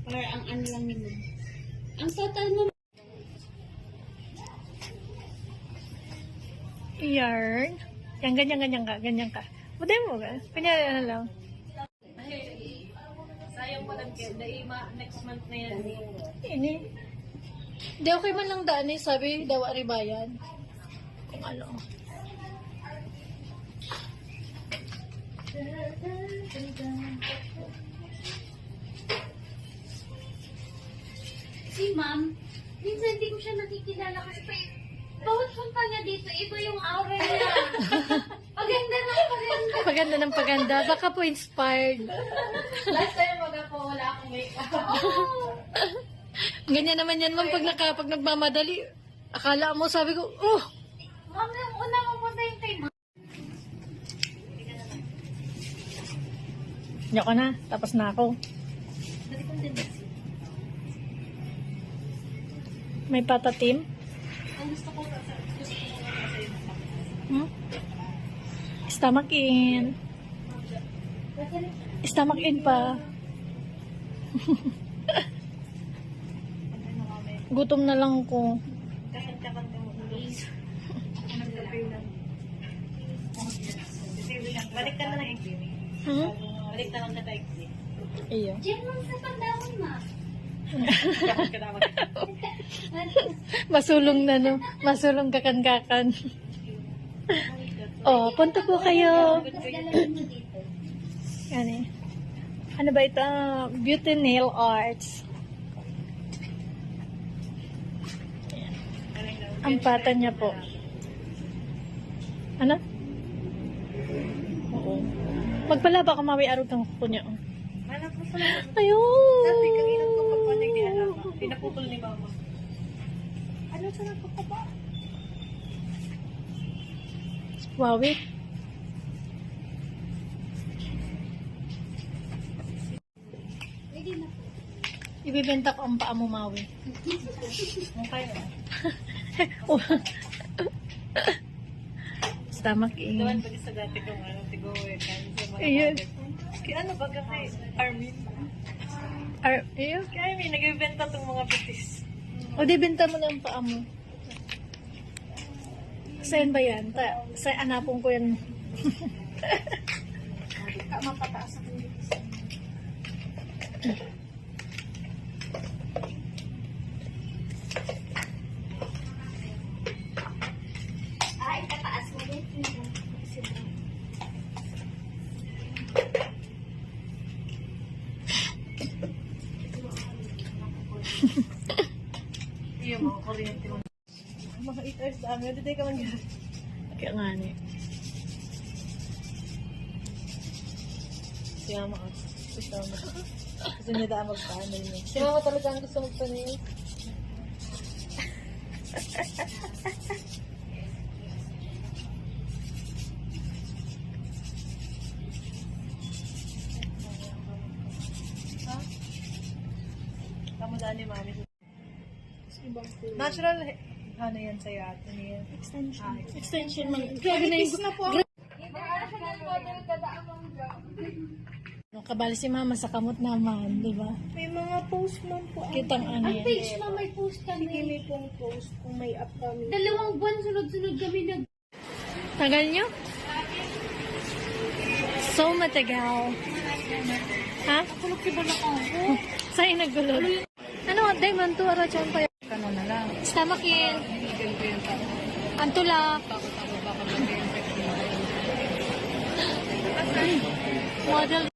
Para ang ano lang naman. Ang total mo. Yarn. Yan, ganyan ka. Ganyan ka. Buday mo ka. Pinyari na lang. Sayang pa lang next month na yan. Ini. Hindi, okay man lang daan eh. Sabi, dawa ribayan. Kung ano. Si ma'am, minsan hindi ko siya nakikilala kasi bawat punta niya dito, iba yung aura niya. Paganda ng paganda. Paganda ng paganda. Baka po inspired. Last time wala akong makeup. Ganyan naman yan, ma'am. Pag nagmamadali, akala mo, sabi ko, oh! Ma'am, yung una mo punta yung kay ma'am. Yoko na. Tapos na ako. May patatim? Ang gusto ko Hmm? Stomach in. Stomach in pa. Gutom na lang ko. Balik ka na lang Hmm? Balik na lang na tayo. Iyo. Diyan lang sa pandahon, ma. Masulong na, no? Masulong kakan-kakan. Oh, punta po kayo. Yan eh. Ano ba ito? Beauty Nail Arts. Ang pata niya po. Ano? Oo. Magpalaba ka mawi araw kang kuko niya. Ayun. Sabi kanina ko papanig ni alam. Pinaputol ni mama. Ano sa nagpapaba? Wawi. Pwede na po. Ibibenta ko ang paa mo, Mawi. Okay na. Oh. Stomach in. Gawan pag sa dati kong ano, tigoy. Ayun. Kaya ano ba kay Armin? Ayun. Kaya Armin, nagbibenta tong mga pitis. O, di benta mo na ang paa mo. Saan ba yan? Sa anapong ko yan. Mapataas ako dito. Ay, tataas mo din. Iyo mga kuryente mo. Mga 8 hours dami. Hindi tayo ka man yan. Kaya nga ni. Si Mama ka. Si Mama ka. Gusto niya daan magpanel niya. Si Mama talaga ang gusto magpanel. Ha? Kamu daan ni Mami. Natural, ano yan sa'yo ate niya? Extension. Extension man. Grabe na yung... No, kabali si Mama sa kamot naman, di ba? May mga post man po. Kitang ano Ang yan. page mo may post kami. Sige, may pong post kung may upcoming. 2 buwan sunod-sunod kami nag... Tagal nyo? So matagal. Ha? Kulog si Balak ako. Sa'yo nagulog. Ano, Diamond to, Arachon pa yun. Kano na lang. Stomach in. Ganito yung tao. Antula. Takot-takot baka magkaroon. Model.